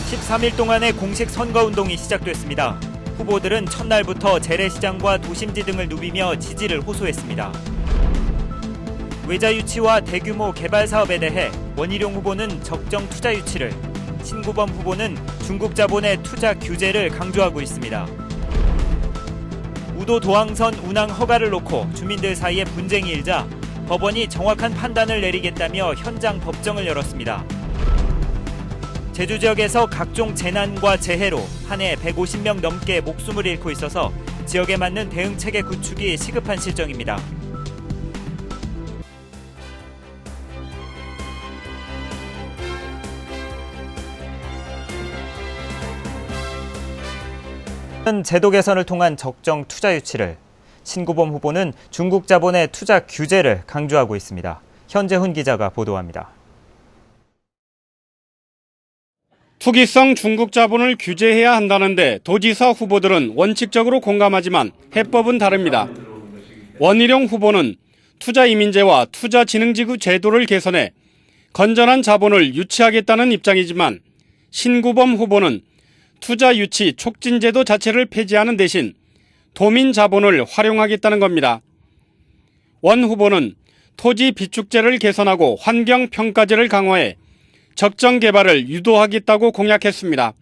13일 동안의 공식 선거운동이 시작됐습니다. 후보들은 첫날부터 재래시장과 도심지 등을 누비며 지지를 호소했습니다. 외자 유치와 대규모 개발 사업에 대해 원희룡 후보는 적정 투자 유치를, 신구범 후보는 중국 자본의 투자 규제를 강조하고 있습니다. 우도 도항선 운항 허가를 놓고 주민들 사이에 분쟁이 일자 법원이 정확한 판단을 내리겠다며 현장 법정을 열었습니다. 제주 지역에서 각종 재난과 재해로 한 해 150명 넘게 목숨을 잃고 있어서 지역에 맞는 대응 체계 구축이 시급한 실정입니다. 제도 개선을 통한 적정 투자 유치를, 신구범 후보는 중국 자본의 투자 규제를 강조하고 있습니다. 현재훈 기자가 보도합니다. 투기성 중국 자본을 규제해야 한다는데 도지사 후보들은 원칙적으로 공감하지만 해법은 다릅니다. 원희룡 후보는 투자이민제와 투자진흥지구 제도를 개선해 건전한 자본을 유치하겠다는 입장이지만 신구범 후보는 투자 유치 촉진 제도 자체를 폐지하는 대신 도민 자본을 활용하겠다는 겁니다. 원 후보는 토지 비축제를 개선하고 환경평가제를 강화해 적정 개발을 유도하겠다고 공약했습니다.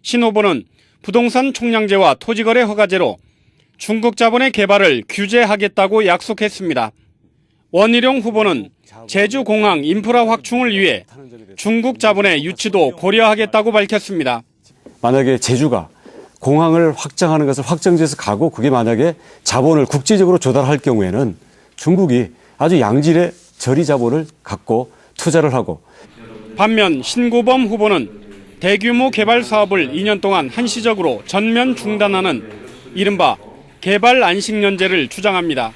신 후보는 부동산 총량제와 토지거래 허가제로 중국 자본의 개발을 규제하겠다고 약속했습니다. 원희룡 후보는 제주공항 인프라 확충을 위해 중국 자본의 유치도 고려하겠다고 밝혔습니다. 만약에 제주가 공항을 확장하는 것을 확정지에서 가고 그게 만약에 자본을 국제적으로 조달할 경우에는 중국이 아주 양질의 저리 자본을 갖고 투자를 하고, 반면 신구범 후보는 대규모 개발 사업을 2년 동안 한시적으로 전면 중단하는 이른바 개발 안식년제를 주장합니다.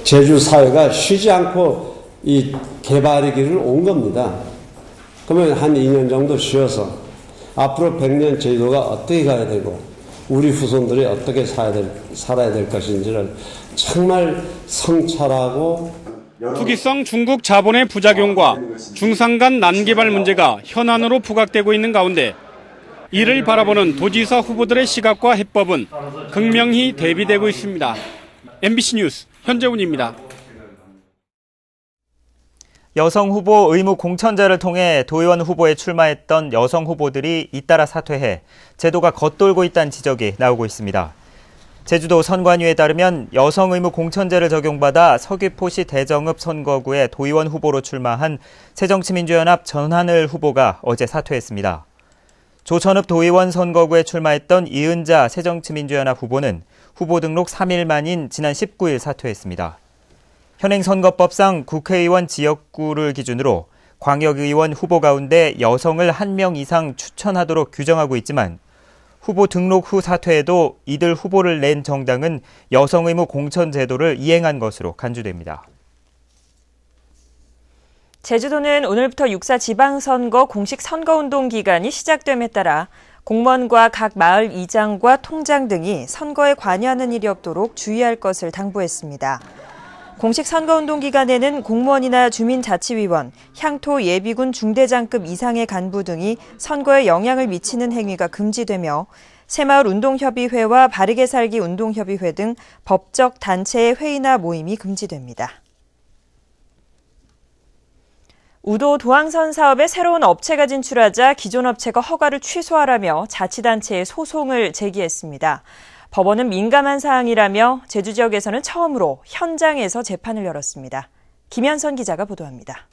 제주 사회가 쉬지 않고 이 개발의 길을 온 겁니다. 그러면 한 2년 정도 쉬어서 앞으로 100년 제주도가 어떻게 가야 되고 우리 후손들이 어떻게 살아야 될 것인지를 정말 성찰하고, 투기성 중국 자본의 부작용과 중산간 난개발 문제가 현안으로 부각되고 있는 가운데 이를 바라보는 도지사 후보들의 시각과 해법은 극명히 대비되고 있습니다. MBC 뉴스 현재훈입니다. 여성 후보 의무 공천제를 통해 도의원 후보에 출마했던 여성 후보들이 잇따라 사퇴해 제도가 겉돌고 있다는 지적이 나오고 있습니다. 제주도 선관위에 따르면 여성 의무 공천제를 적용받아 서귀포시 대정읍 선거구에 도의원 후보로 출마한 새정치민주연합 전하늘 후보가 어제 사퇴했습니다. 조천읍 도의원 선거구에 출마했던 이은자 새정치민주연합 후보는 후보 등록 3일 만인 지난 19일 사퇴했습니다. 현행선거법상 국회의원 지역구를 기준으로 광역의원 후보 가운데 여성을 1명 이상 추천하도록 규정하고 있지만 후보 등록 후 사퇴에도 이들 후보를 낸 정당은 여성 의무 공천 제도를 이행한 것으로 간주됩니다. 제주도는 오늘부터 6.4 지방선거 공식 선거운동 기간이 시작됨에 따라 공무원과 각 마을 이장과 통장 등이 선거에 관여하는 일이 없도록 주의할 것을 당부했습니다. 공식 선거운동 기간에는 공무원이나 주민자치위원, 향토 예비군 중대장급 이상의 간부 등이 선거에 영향을 미치는 행위가 금지되며 새마을 운동협의회와 바르게 살기 운동협의회 등 법적 단체의 회의나 모임이 금지됩니다. 우도 도항선 사업에 새로운 업체가 진출하자 기존 업체가 허가를 취소하라며 자치단체에 소송을 제기했습니다. 법원은 민감한 사항이라며 제주 지역에서는 처음으로 현장에서 재판을 열었습니다. 김현선 기자가 보도합니다.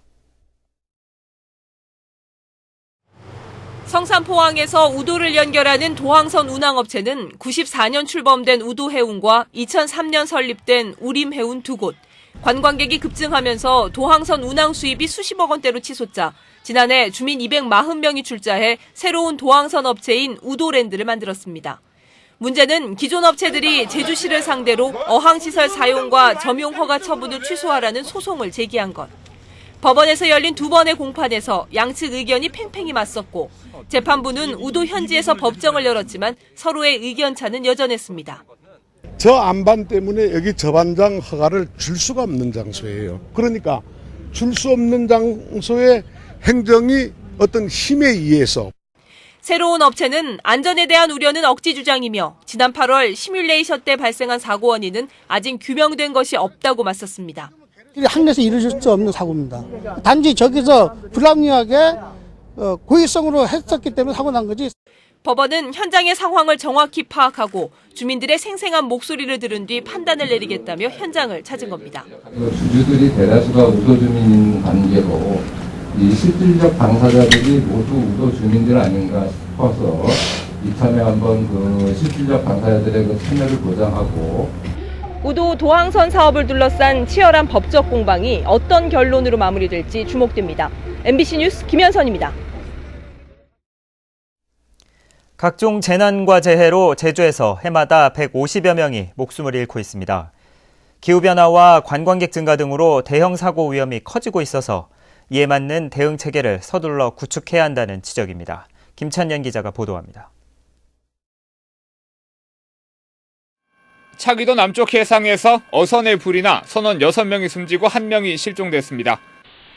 성산포항에서 우도를 연결하는 도항선 운항업체는 94년 출범된 우도해운과 2003년 설립된 우림해운 두 곳, 관광객이 급증하면서 도항선 운항 수입이 수십억 원대로 치솟자 지난해 주민 240명이 출자해 새로운 도항선 업체인 우도랜드를 만들었습니다. 문제는 기존 업체들이 제주시를 상대로 어항시설 사용과 점용 허가 처분을 취소하라는 소송을 제기한 것. 법원에서 열린 두 번의 공판에서 양측 의견이 팽팽히 맞섰고 재판부는 우도 현지에서 법정을 열었지만 서로의 의견차는 여전했습니다. 저 안반 때문에 여기 저반장 허가를 줄 수가 없는 장소예요. 그러니까 줄 수 없는 장소에 행정이 어떤 힘에 의해서 새로운 업체는 안전에 대한 우려는 억지 주장이며 지난 8월 시뮬레이션 때 발생한 사고 원인은 아직 규명된 것이 없다고 맞섰습니다. 항내에서 이루어질 수 없는 사고입니다. 단지 저기서 불합리하게 고의성으로 했었기 때문에 사고 난 거지. 법원은 현장의 상황을 정확히 파악하고 주민들의 생생한 목소리를 들은 뒤 판단을 내리겠다며 현장을 찾은 겁니다. 주주들이 대다수가 우도 주민인 관계로 이 실질적 당사자들이 모두 우도 주민들 아닌가 싶어서 이참에 한번 그 실질적 당사자들의 그 참여를 보장하고 우도 도항선 사업을 둘러싼 치열한 법적 공방이 어떤 결론으로 마무리될지 주목됩니다. MBC 뉴스 김현선입니다. 각종 재난과 재해로 제주에서 해마다 150여 명이 목숨을 잃고 있습니다. 기후변화와 관광객 증가 등으로 대형 사고 위험이 커지고 있어서 이에 맞는 대응 체계를 서둘러 구축해야 한다는 지적입니다. 김찬연 기자가 보도합니다. 차기도 남쪽 해상에서 어선의 불이 나 선원 6명이 숨지고 1명이 실종됐습니다.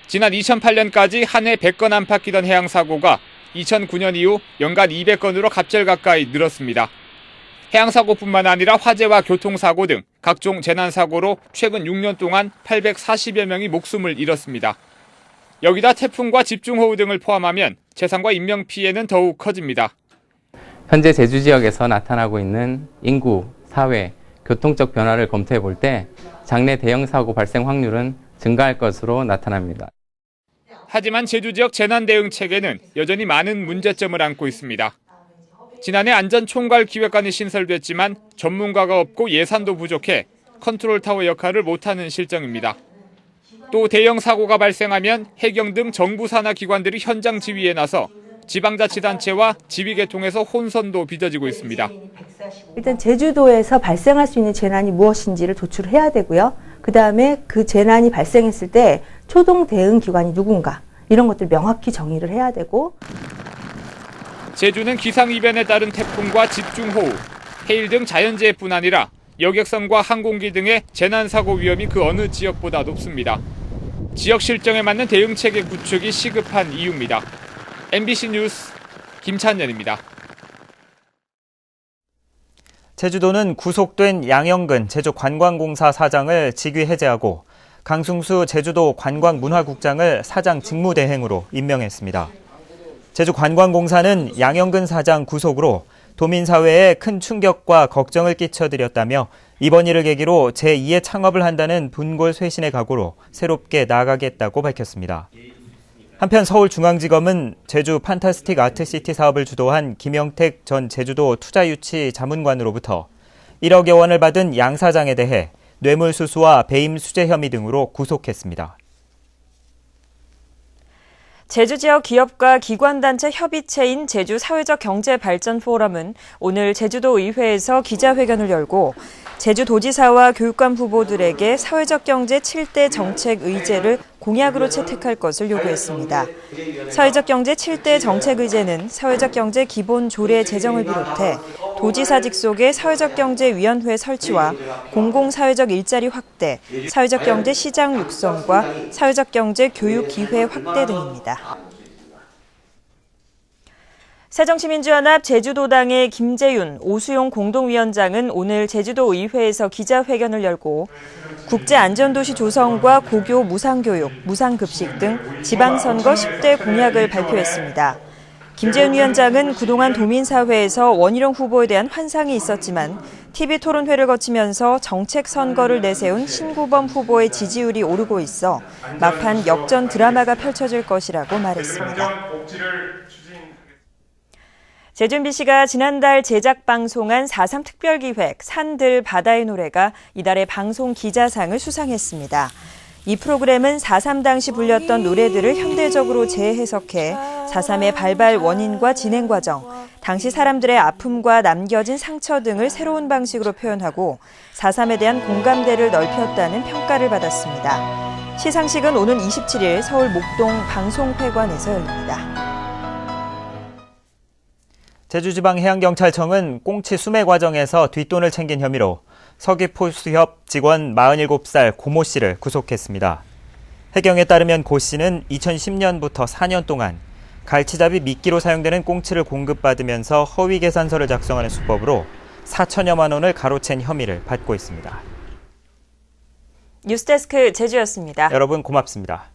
지난 2008년까지 한 해 100건 안팎 끼던 해양 사고가 2009년 이후 연간 200건으로 갑절 가까이 늘었습니다. 해양 사고뿐만 아니라 화재와 교통사고 등 각종 재난사고로 최근 6년 동안 840여 명이 목숨을 잃었습니다. 여기다 태풍과 집중호우 등을 포함하면 재산과 인명 피해는 더욱 커집니다. 현재 제주 지역에서 나타나고 있는 인구, 사회, 교통적 변화를 검토해 볼 때 장래 대형 사고 발생 확률은 증가할 것으로 나타납니다. 하지만 제주 지역 재난 대응 체계는 여전히 많은 문제점을 안고 있습니다. 지난해 안전총괄기획관이 신설됐지만 전문가가 없고 예산도 부족해 컨트롤타워 역할을 못하는 실정입니다. 또 대형 사고가 발생하면 해경 등 정부 산하 기관들이 현장 지휘에 나서 지방자치단체와 지휘계통에서 혼선도 빚어지고 있습니다. 일단 제주도에서 발생할 수 있는 재난이 무엇인지를 도출해야 되고요. 그다음에 그 재난이 발생했을 때 초동 대응 기관이 누군가 이런 것들 명확히 정의를 해야 되고. 제주는 기상이변에 따른 태풍과 집중호우, 해일 등 자연재해뿐 아니라 여객선과 항공기 등의 재난사고 위험이 그 어느 지역보다 높습니다. 지역 실정에 맞는 대응체계 구축이 시급한 이유입니다. MBC 뉴스 김찬연입니다. 제주도는 구속된 양영근 제주관광공사 사장을 직위 해제하고 강승수 제주도 관광문화국장을 사장 직무대행으로 임명했습니다. 제주관광공사는 양영근 사장 구속으로 도민사회에 큰 충격과 걱정을 끼쳐드렸다며 이번 일을 계기로 제2의 창업을 한다는 분골쇄신의 각오로 새롭게 나아가겠다고 밝혔습니다. 한편 서울중앙지검은 제주 판타스틱 아트시티 사업을 주도한 김영택 전 제주도 투자유치 자문관으로부터 1억여 원을 받은 양 사장에 대해 뇌물수수와 배임 수재 혐의 등으로 구속했습니다. 제주 지역 기업과 기관단체 협의체인 제주 사회적 경제 발전 포럼은 오늘 제주도 의회에서 기자회견을 열고 제주도지사와 교육감 후보들에게 사회적 경제 7대 정책 의제를 공약으로 채택할 것을 요구했습니다. 사회적 경제 7대 정책 의제는 사회적 경제 기본 조례 제정을 비롯해 도지사직 속의 사회적 경제 위원회 설치와 공공사회적 일자리 확대, 사회적 경제 시장 육성과 사회적 경제 교육 기회 확대 등입니다. 새정치민주연합 제주도당의 김재윤, 오수용 공동위원장은 오늘 제주도 의회에서 기자회견을 열고 국제안전도시 조성과 고교 무상교육, 무상급식 등 지방선거 10대 공약을 발표했습니다. 김재윤 위원장은 그동안 도민사회에서 원희룡 후보에 대한 환상이 있었지만 TV토론회를 거치면서 정책 선거를 내세운 신구범 후보의 지지율이 오르고 있어 막판 역전 드라마가 펼쳐질 것이라고 말했습니다. 제주 MBC가 지난달 제작 방송한 4.3 특별기획 산들 바다의 노래가 이달의 방송 기자상을 수상했습니다. 이 프로그램은 4.3 당시 불렸던 노래들을 현대적으로 재해석해 4.3의 발발 원인과 진행 과정, 당시 사람들의 아픔과 남겨진 상처 등을 새로운 방식으로 표현하고 4.3에 대한 공감대를 넓혔다는 평가를 받았습니다. 시상식은 오는 27일 서울 목동 방송회관에서 열립니다. 제주지방해양경찰청은 꽁치 수매 과정에서 뒷돈을 챙긴 혐의로 서귀포수협 직원 47살 고모 씨를 구속했습니다. 해경에 따르면 고 씨는 2010년부터 4년 동안 갈치잡이 미끼로 사용되는 꽁치를 공급받으면서 허위 계산서를 작성하는 수법으로 4천여만 원을 가로챈 혐의를 받고 있습니다. 뉴스데스크 제주였습니다. 여러분 고맙습니다.